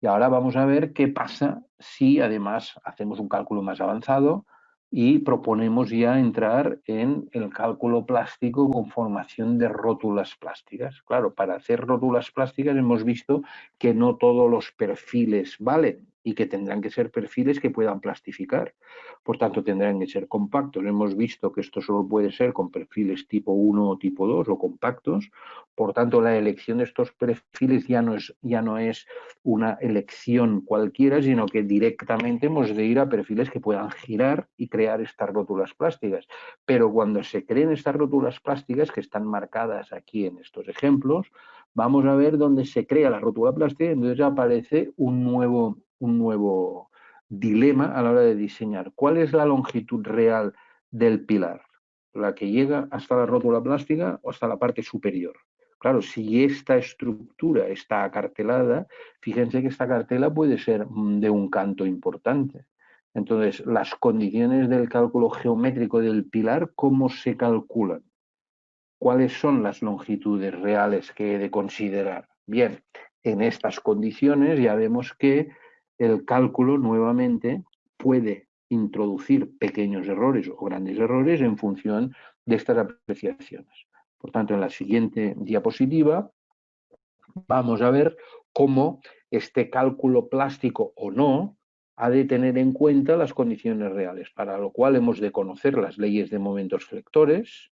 Y ahora vamos a ver qué pasa si además hacemos un cálculo más avanzado y proponemos ya entrar en el cálculo plástico con formación de rótulas plásticas. Claro, para hacer rótulas plásticas hemos visto que no todos los perfiles valen y que tendrán que ser perfiles que puedan plastificar. Por tanto, tendrán que ser compactos. Hemos visto que esto solo puede ser con perfiles tipo 1 o tipo 2 o compactos. Por tanto, la elección de estos perfiles ya no es una elección cualquiera, sino que directamente hemos de ir a perfiles que puedan girar y crear estas rótulas plásticas. Pero cuando se creen estas rótulas plásticas, que están marcadas aquí en estos ejemplos, vamos a ver dónde se crea la rótula plástica y entonces aparece un nuevo dilema a la hora de diseñar. ¿Cuál es la longitud real del pilar? ¿La que llega hasta la rótula plástica o hasta la parte superior? Claro, si esta estructura está acartelada, fíjense que esta cartela puede ser de un canto importante. Entonces, las condiciones del cálculo geométrico del pilar, ¿cómo se calculan? ¿Cuáles son las longitudes reales que he de considerar? Bien, en estas condiciones ya vemos que el cálculo nuevamente puede introducir pequeños errores o grandes errores en función de estas apreciaciones. Por tanto, en la siguiente diapositiva vamos a ver cómo este cálculo plástico o no ha de tener en cuenta las condiciones reales, para lo cual hemos de conocer las leyes de momentos flectores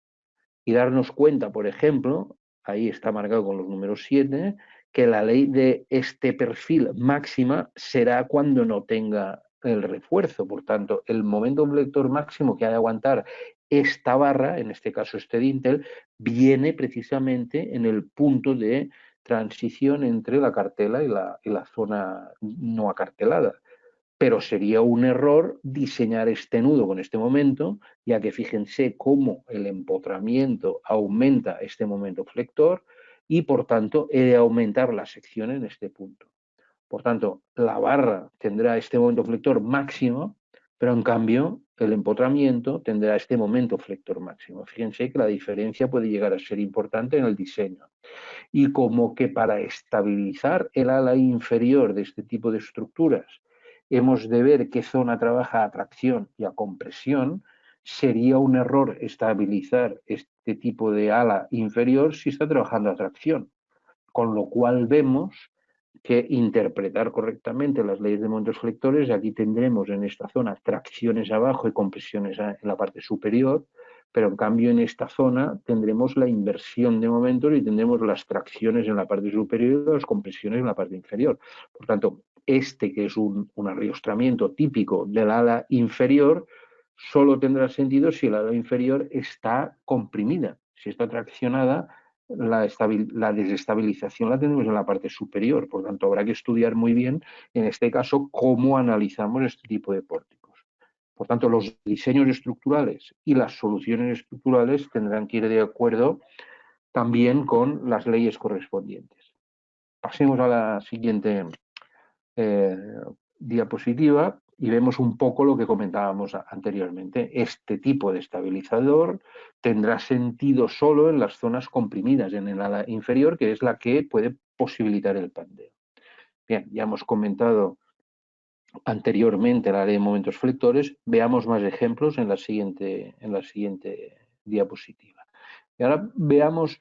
y darnos cuenta, por ejemplo, ahí está marcado con los números 7, que la ley de este perfil máxima será cuando no tenga el refuerzo. Por tanto, el momento flector máximo que ha de aguantar esta barra, en este caso este dintel, viene precisamente en el punto de transición entre la cartela y la zona no acartelada. Pero sería un error diseñar este nudo con este momento, ya que fíjense cómo el empotramiento aumenta este momento flector y por tanto he de aumentar la sección en este punto. Por tanto, la barra tendrá este momento flector máximo, pero en cambio el empotramiento tendrá este momento flector máximo. Fíjense que la diferencia puede llegar a ser importante en el diseño. Y como que para estabilizar el ala inferior de este tipo de estructuras hemos de ver qué zona trabaja a tracción y a compresión, sería un error estabilizar este tipo de ala inferior si está trabajando a tracción. Con lo cual vemos que interpretar correctamente las leyes de momentos flectores, aquí tendremos en esta zona tracciones abajo y compresiones en la parte superior, pero en cambio en esta zona tendremos la inversión de momentos y tendremos las tracciones en la parte superior y las compresiones en la parte inferior. Por tanto, este que es un arriostramiento típico del ala inferior, solo tendrá sentido si el ala inferior está comprimida. Si está traccionada, la desestabilización la tenemos en la parte superior, por tanto habrá que estudiar muy bien, en este caso, cómo analizamos este tipo de pórticos. Por tanto, los diseños estructurales y las soluciones estructurales tendrán que ir de acuerdo también con las leyes correspondientes. Pasemos a la siguiente diapositiva y vemos un poco lo que comentábamos anteriormente. Este tipo de estabilizador tendrá sentido solo en las zonas comprimidas, en el ala inferior, que es la que puede posibilitar el pandeo. Bien, ya hemos comentado anteriormente la ley de momentos flectores. Veamos más ejemplos en la siguiente diapositiva. Y ahora veamos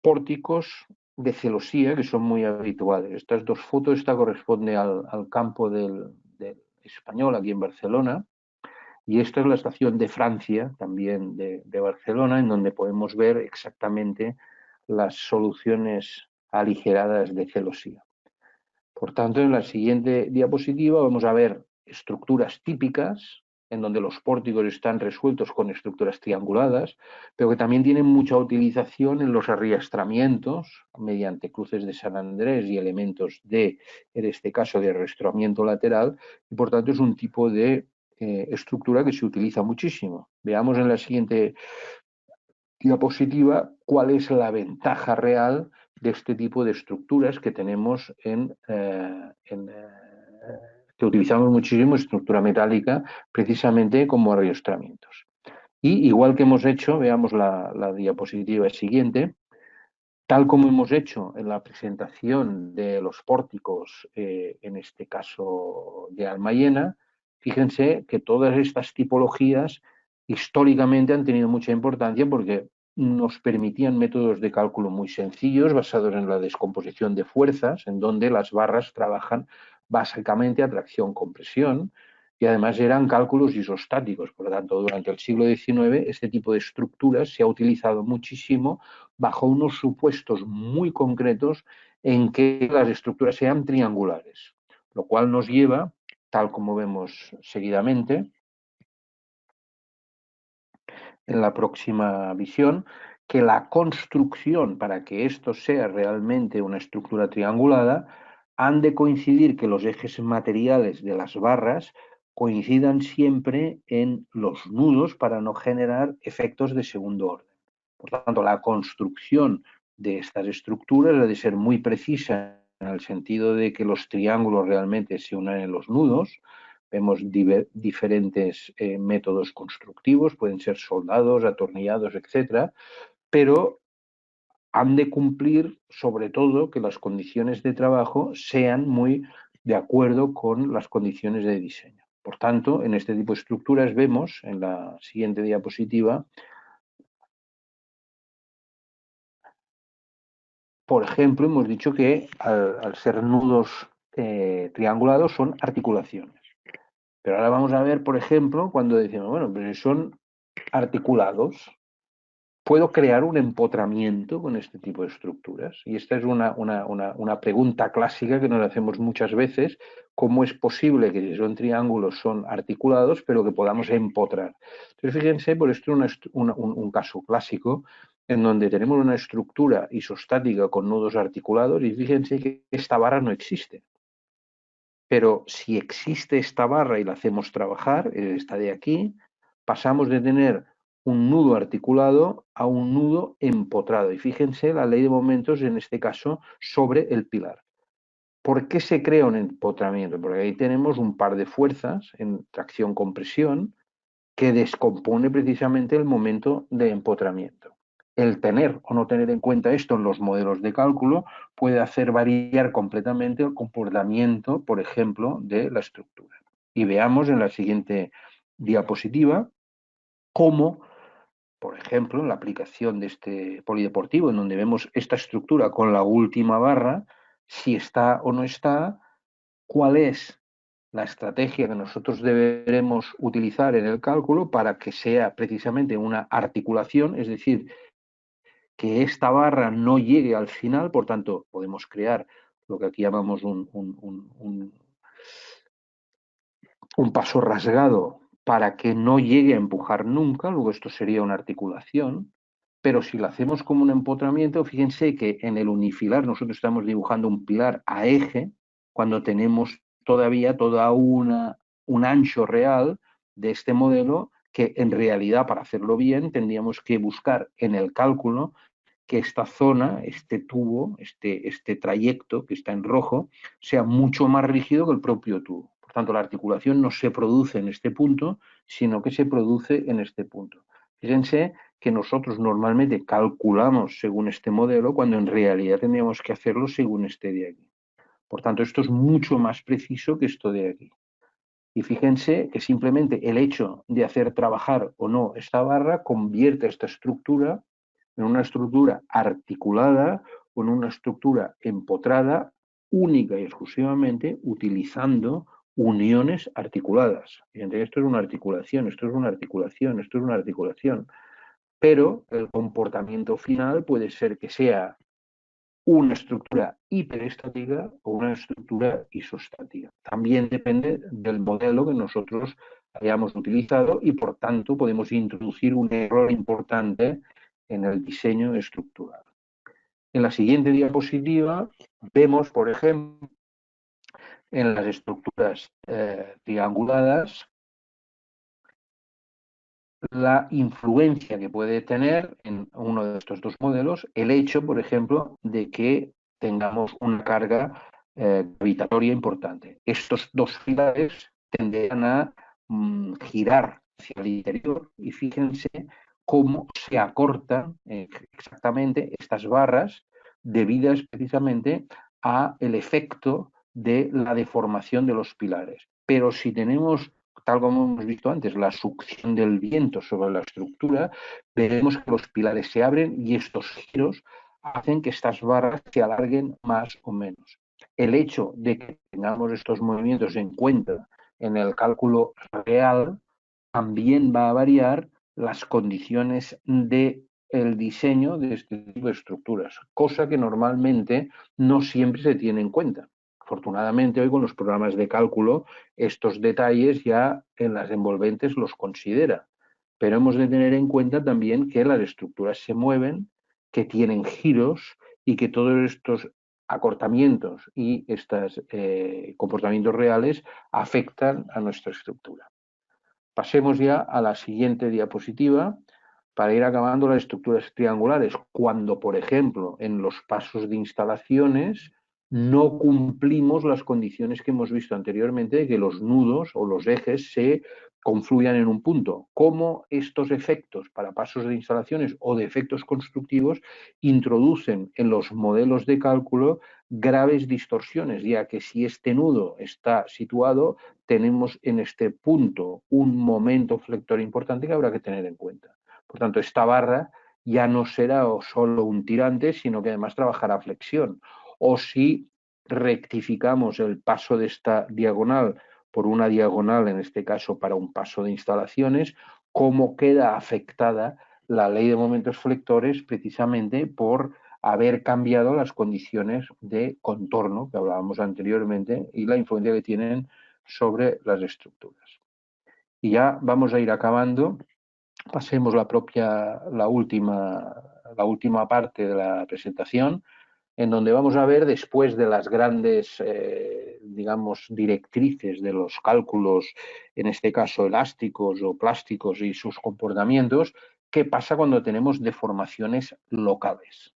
pórticos de celosía que son muy habituales. Estas dos fotos, esta corresponde al campo del Español aquí en Barcelona y esta es la estación de Francia, también de Barcelona, en donde podemos ver exactamente las soluciones aligeradas de celosía. Por tanto, en la siguiente diapositiva vamos a ver estructuras típicas en donde los pórticos están resueltos con estructuras trianguladas, pero que también tienen mucha utilización en los arriastramientos mediante cruces de San Andrés y elementos en este caso, de arrastramiento lateral, y por tanto es un tipo de estructura que se utiliza muchísimo. Veamos en la siguiente diapositiva cuál es la ventaja real de este tipo de estructuras que tenemos que utilizamos muchísimo estructura metálica precisamente como arriostramientos. Y igual que hemos hecho, veamos la diapositiva siguiente, tal como hemos hecho en la presentación de los pórticos, en este caso de Almayena, fíjense que todas estas tipologías históricamente han tenido mucha importancia porque nos permitían métodos de cálculo muy sencillos basados en la descomposición de fuerzas, en donde las barras trabajan básicamente a tracción-compresión, y además eran cálculos isostáticos. Por lo tanto, durante el siglo XIX este tipo de estructuras se ha utilizado muchísimo bajo unos supuestos muy concretos en que las estructuras sean triangulares, lo cual nos lleva, tal como vemos seguidamente en la próxima visión, que la construcción para que esto sea realmente una estructura triangulada han de coincidir que los ejes materiales de las barras coincidan siempre en los nudos para no generar efectos de segundo orden. Por tanto, la construcción de estas estructuras ha de ser muy precisa en el sentido de que los triángulos realmente se unan en los nudos. Vemos diferentes métodos constructivos, pueden ser soldados, atornillados, etcétera, pero han de cumplir sobre todo que las condiciones de trabajo sean muy de acuerdo con las condiciones de diseño. Por tanto, en este tipo de estructuras vemos en la siguiente diapositiva, por ejemplo, hemos dicho que al ser nudos triangulados son articulaciones. Pero ahora vamos a ver, por ejemplo, cuando decimos, bueno, pues si son articulados, puedo crear un empotramiento con este tipo de estructuras. Y esta es una pregunta clásica que nos hacemos muchas veces, ¿cómo es posible que si son triángulos son articulados, pero que podamos empotrar? Entonces, fíjense, por esto un caso clásico en donde tenemos una estructura isostática con nudos articulados y fíjense que esta barra no existe. Pero si existe esta barra y la hacemos trabajar, esta de aquí, pasamos de tener un nudo articulado a un nudo empotrado. Y fíjense la ley de momentos, en este caso, sobre el pilar. ¿Por qué se crea un empotramiento? Porque ahí tenemos un par de fuerzas en tracción-compresión que descompone precisamente el momento de empotramiento. El tener o no tener en cuenta esto en los modelos de cálculo puede hacer variar completamente el comportamiento, por ejemplo, de la estructura. Y veamos en la siguiente diapositiva cómo, por ejemplo, en la aplicación de este polideportivo, en donde vemos esta estructura con la última barra, si está o no está, cuál es la estrategia que nosotros deberemos utilizar en el cálculo para que sea precisamente una articulación, es decir, que esta barra no llegue al final, por tanto, podemos crear lo que aquí llamamos un paso rasgado para que no llegue a empujar nunca, luego esto sería una articulación, pero si lo hacemos como un empotramiento, fíjense que en el unifilar nosotros estamos dibujando un pilar a eje, cuando tenemos todavía un ancho real de este modelo que en realidad para hacerlo bien tendríamos que buscar en el cálculo que esta zona, este tubo, este trayecto que está en rojo, sea mucho más rígido que el propio tubo. Por tanto, la articulación no se produce en este punto, sino que se produce en este punto. Fíjense que nosotros normalmente calculamos según este modelo, cuando en realidad tendríamos que hacerlo según este de aquí. Por tanto, esto es mucho más preciso que esto de aquí. Y fíjense que simplemente el hecho de hacer trabajar o no esta barra convierte esta estructura en una estructura articulada o en una estructura empotrada única y exclusivamente utilizando uniones articuladas. Fíjense, esto es una articulación, esto es una articulación, esto es una articulación. Pero el comportamiento final puede ser que sea una estructura hiperestática o una estructura isostática. También depende del modelo que nosotros hayamos utilizado y por tanto podemos introducir un error importante en el diseño estructural. En la siguiente diapositiva vemos, por ejemplo, en las estructuras trianguladas la influencia que puede tener en uno de estos dos modelos el hecho, por ejemplo, de que tengamos una carga gravitatoria importante. Estos dos pilares tenderán a girar hacia el interior y fíjense cómo se acortan exactamente estas barras debidas precisamente a el efecto de la deformación de los pilares. Pero si tenemos, tal como hemos visto antes, la succión del viento sobre la estructura, veremos que los pilares se abren y estos giros hacen que estas barras se alarguen más o menos. El hecho de que tengamos estos movimientos en cuenta en el cálculo real también va a variar las condiciones de el diseño de este tipo de estructuras, cosa que normalmente no siempre se tiene en cuenta. Afortunadamente, hoy con los programas de cálculo, estos detalles ya en las envolventes los considera. Pero hemos de tener en cuenta también que las estructuras se mueven, que tienen giros y que todos estos acortamientos y estos comportamientos reales afectan a nuestra estructura. Pasemos ya a la siguiente diapositiva para ir acabando las estructuras triangulares. Cuando, por ejemplo, en los pasos de instalaciones no cumplimos las condiciones que hemos visto anteriormente de que los nudos o los ejes se confluyan en un punto. Cómo estos efectos para pasos de instalaciones o de efectos constructivos introducen en los modelos de cálculo graves distorsiones, ya que si este nudo está situado, tenemos en este punto un momento flector importante que habrá que tener en cuenta. Por tanto, esta barra ya no será solo un tirante, sino que además trabajará flexión. O si rectificamos el paso de esta diagonal por una diagonal, en este caso para un paso de instalaciones, cómo queda afectada la ley de momentos flectores precisamente por haber cambiado las condiciones de contorno que hablábamos anteriormente y la influencia que tienen sobre las estructuras. Y ya vamos a ir acabando. Pasemos la última parte de la presentación, en donde vamos a ver, después de las grandes, digamos, directrices de los cálculos, en este caso elásticos o plásticos y sus comportamientos, qué pasa cuando tenemos deformaciones locales,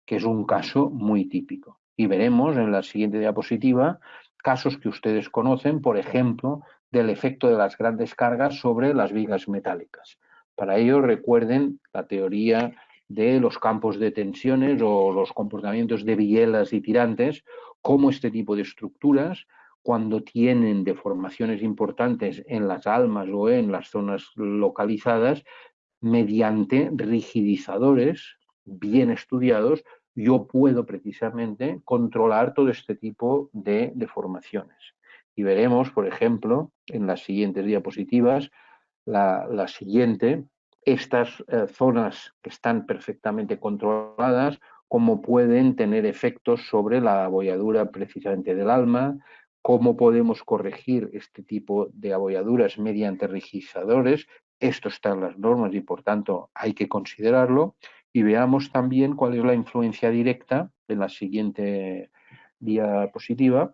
que es un caso muy típico. Y veremos en la siguiente diapositiva casos que ustedes conocen, por ejemplo, del efecto de las grandes cargas sobre las vigas metálicas. Para ello, recuerden la teoría de los campos de tensiones o los comportamientos de bielas y tirantes, cómo este tipo de estructuras, cuando tienen deformaciones importantes en las almas o en las zonas localizadas, mediante rigidizadores bien estudiados, yo puedo precisamente controlar todo este tipo de deformaciones. Y veremos, por ejemplo, en las siguientes diapositivas, la siguiente, estas zonas que están perfectamente controladas, cómo pueden tener efectos sobre la abolladura precisamente del alma, cómo podemos corregir este tipo de abolladuras mediante rigidizadores. Esto está en las normas y por tanto hay que considerarlo. Y veamos también cuál es la influencia directa en la siguiente diapositiva,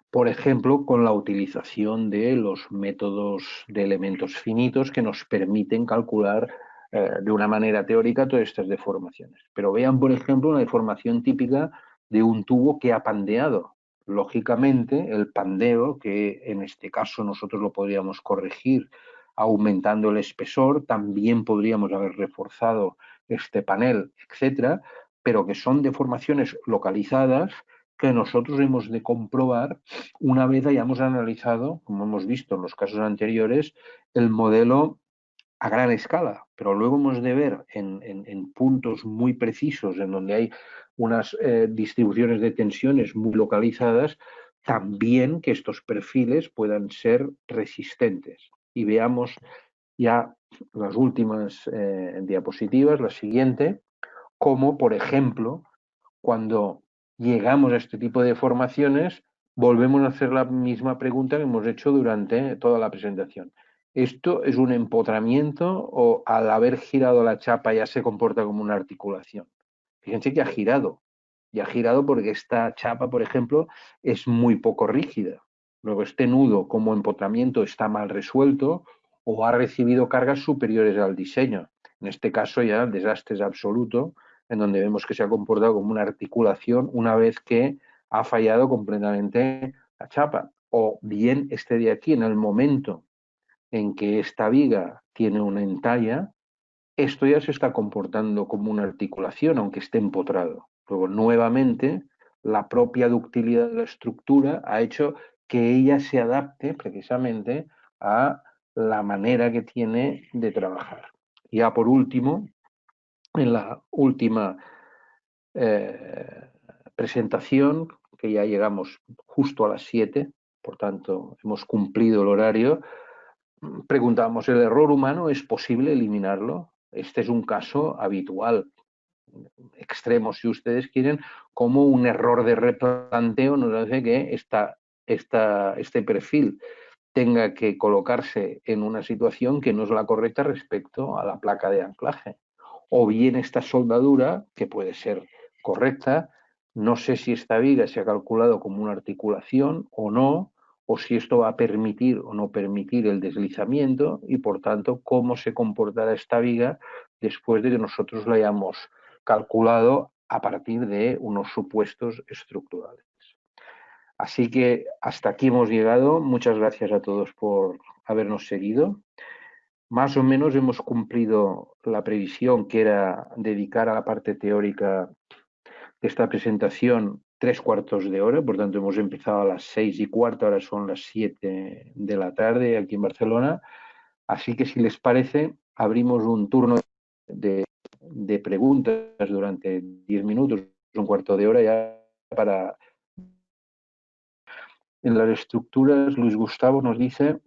por ejemplo, con la utilización de los métodos de elementos finitos que nos permiten calcular de una manera teórica todas estas deformaciones. Pero vean, por ejemplo, una deformación típica de un tubo que ha pandeado. Lógicamente, el pandeo, que en este caso nosotros lo podríamos corregir aumentando el espesor, también podríamos haber reforzado este panel, etcétera, pero que son deformaciones localizadas que nosotros hemos de comprobar una vez hayamos analizado, como hemos visto en los casos anteriores, el modelo a gran escala, pero luego hemos de ver en puntos muy precisos, en donde hay unas distribuciones de tensiones muy localizadas, también que estos perfiles puedan ser resistentes. Y veamos ya las últimas diapositivas, la siguiente, como por ejemplo, cuando llegamos a este tipo de formaciones, volvemos a hacer la misma pregunta que hemos hecho durante toda la presentación. ¿Esto es un empotramiento o al haber girado la chapa ya se comporta como una articulación? Fíjense que ha girado. Y ha girado porque esta chapa, por ejemplo, es muy poco rígida. Luego, este nudo como empotramiento está mal resuelto o ha recibido cargas superiores al diseño. En este caso ya el desastre es absoluto, en donde vemos que se ha comportado como una articulación una vez que ha fallado completamente la chapa. O bien este de aquí, en el momento en que esta viga tiene una entalla, esto ya se está comportando como una articulación, aunque esté empotrado. Luego, nuevamente, la propia ductilidad de la estructura ha hecho que ella se adapte precisamente a la manera que tiene de trabajar. Ya por último, en la última presentación, que ya llegamos justo a las 7, por tanto hemos cumplido el horario, preguntamos, ¿el error humano es posible eliminarlo? Este es un caso habitual, extremo si ustedes quieren, como un error de replanteo nos hace que este perfil tenga que colocarse en una situación que no es la correcta respecto a la placa de anclaje. O bien esta soldadura, que puede ser correcta, no sé si esta viga se ha calculado como una articulación o no, o si esto va a permitir o no permitir el deslizamiento y, por tanto, cómo se comportará esta viga después de que nosotros la hayamos calculado a partir de unos supuestos estructurales. Así que hasta aquí hemos llegado. Muchas gracias a todos por habernos seguido. Más o menos hemos cumplido la previsión, que era dedicar a la parte teórica de esta presentación 3/4 de hora. Por tanto, hemos empezado a las 6:15, ahora son las 7 de la tarde aquí en Barcelona. Así que, si les parece, abrimos un turno de preguntas durante 10 minutos, un cuarto de hora ya para... En las estructuras, Luis Gustavo nos dice: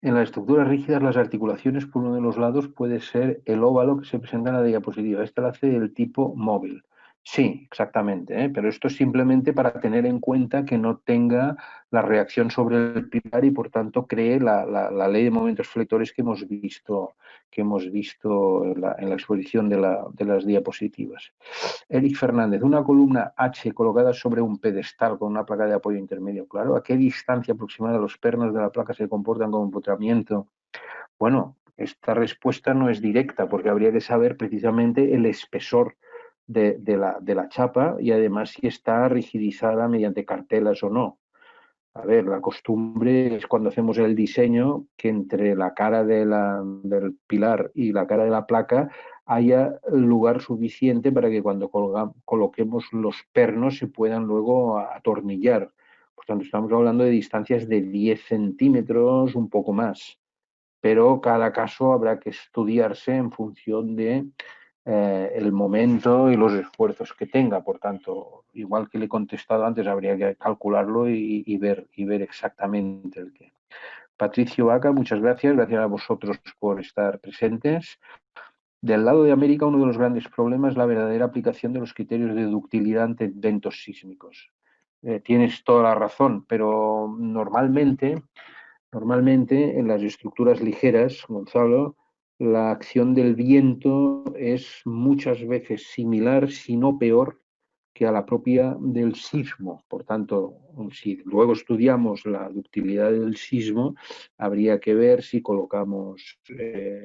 en las estructuras rígidas, las articulaciones por uno de los lados puede ser el óvalo que se presenta en la diapositiva. Esta la hace del tipo móvil. Sí, exactamente, pero esto es simplemente para tener en cuenta que no tenga la reacción sobre el pilar y, por tanto, cree la ley de momentos flectores que hemos visto en la exposición de las diapositivas. Eric Fernández, una columna H colocada sobre un pedestal con una placa de apoyo intermedio, claro. ¿A qué distancia aproximada los pernos de la placa se comportan como empotramiento? Bueno, esta respuesta no es directa porque habría que saber precisamente el espesor de la chapa y además si está rigidizada mediante cartelas o no. A ver, la costumbre es, cuando hacemos el diseño, que entre la cara del pilar y la cara de la placa haya lugar suficiente para que cuando coloquemos los pernos se puedan luego atornillar. Por tanto, estamos hablando de distancias de 10 centímetros, un poco más. Pero cada caso habrá que estudiarse en función de el momento y los esfuerzos que tenga. Por tanto, igual que le he contestado antes, habría que calcularlo y ver exactamente el qué. Patricio Vaca, muchas gracias. Gracias a vosotros por estar presentes. Del lado de América, uno de los grandes problemas es la verdadera aplicación de los criterios de ductilidad ante eventos sísmicos. Tienes toda la razón, pero normalmente en las estructuras ligeras, Gonzalo, la acción del viento es muchas veces similar, si no peor, que a la propia del sismo. Por tanto, si luego estudiamos la ductilidad del sismo, habría que ver si colocamos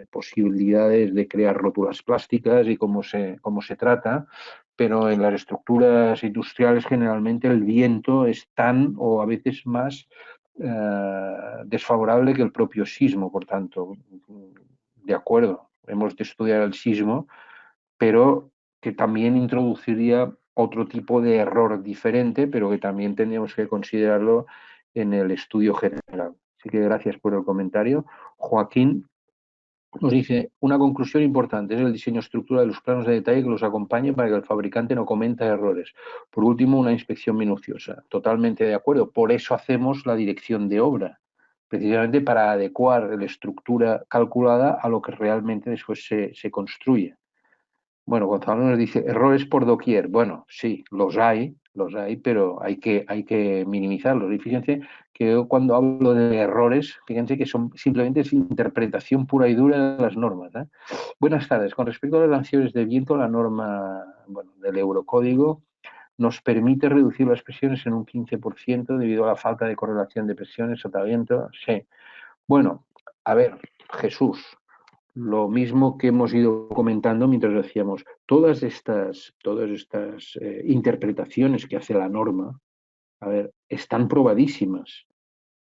posibilidades de crear rótulas plásticas y cómo se trata. Pero en las estructuras industriales generalmente el viento es tan o a veces más desfavorable que el propio sismo. Por tanto, de acuerdo, hemos de estudiar el sismo, pero que también introduciría otro tipo de error diferente, pero que también tendríamos que considerarlo en el estudio general. Así que gracias por el comentario. Joaquín nos dice: una conclusión importante es el diseño estructura de los planos de detalle que los acompañe para que el fabricante no cometa errores. Por último, una inspección minuciosa. Totalmente de acuerdo. Por eso hacemos la dirección de obra, precisamente para adecuar la estructura calculada a lo que realmente después se construye. Bueno, Gonzalo nos dice: errores por doquier. Bueno, sí, los hay, pero hay que minimizarlos. Y fíjense que yo, cuando hablo de errores, fíjense que simplemente es interpretación pura y dura de las normas. Buenas tardes. Con respecto a las lanzadores de viento, la norma del Eurocódigo nos permite reducir las presiones en un 15% debido a la falta de correlación de presiones, sotavamiento. Sí. Bueno, a ver, Jesús, lo mismo que hemos ido comentando mientras decíamos, todas estas interpretaciones que hace la norma, a ver, están probadísimas,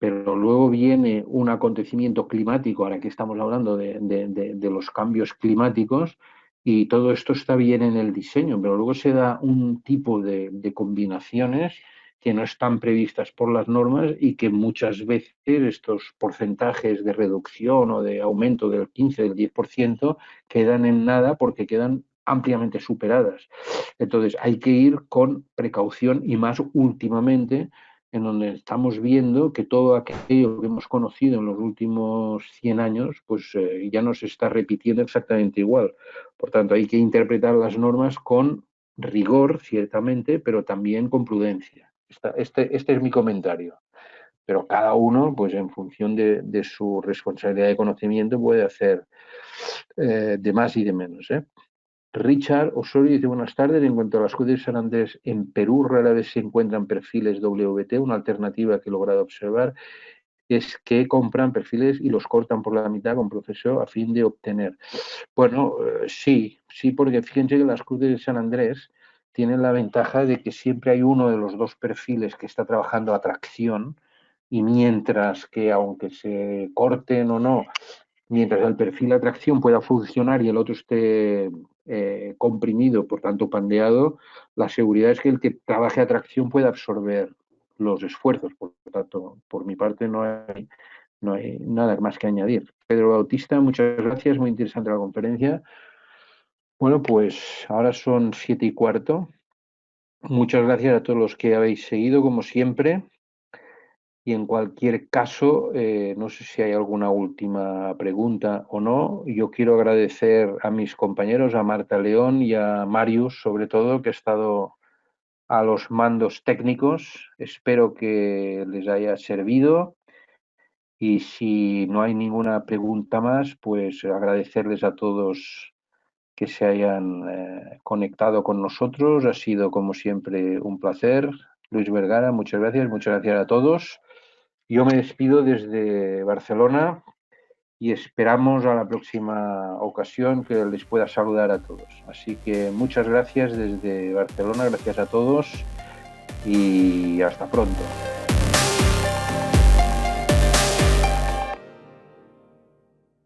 pero luego viene un acontecimiento climático, ahora que estamos hablando de los cambios climáticos, y todo esto está bien en el diseño, pero luego se da un tipo de combinaciones que no están previstas por las normas y que muchas veces estos porcentajes de reducción o de aumento del 15, del 10% quedan en nada porque quedan ampliamente superadas. Entonces hay que ir con precaución y más últimamente en donde estamos viendo que todo aquello que hemos conocido en los últimos 100 años, pues ya no se está repitiendo exactamente igual. Por tanto, hay que interpretar las normas con rigor, ciertamente, pero también con prudencia. Este es mi comentario. Pero cada uno, pues en función de su responsabilidad de conocimiento, puede hacer de más y de menos. Richard Osorio dice: buenas tardes. En cuanto a las cruces de San Andrés, en Perú rara vez se encuentran perfiles WT. Una alternativa que he logrado observar es que compran perfiles y los cortan por la mitad con proceso a fin de obtener. Bueno, sí, porque fíjense que las cruces de San Andrés tienen la ventaja de que siempre hay uno de los dos perfiles que está trabajando a tracción, y mientras que, aunque se corten o no, mientras el perfil de atracción pueda funcionar y el otro esté comprimido, por tanto pandeado, la seguridad es que el que trabaje a tracción pueda absorber los esfuerzos. Por lo tanto, por mi parte no hay nada más que añadir. Pedro Bautista, muchas gracias, muy interesante la conferencia. Bueno, pues ahora son 7:15. Muchas gracias a todos los que habéis seguido, como siempre. Y en cualquier caso, no sé si hay alguna última pregunta o no. Yo quiero agradecer a mis compañeros, a Marta León y a Marius, sobre todo, que ha estado a los mandos técnicos. Espero que les haya servido. Y si no hay ninguna pregunta más, pues agradecerles a todos que se hayan conectado con nosotros. Ha sido, como siempre, un placer. Luis Vergara, muchas gracias a todos. Yo me despido desde Barcelona y esperamos a la próxima ocasión que les pueda saludar a todos. Así que muchas gracias desde Barcelona, gracias a todos y hasta pronto.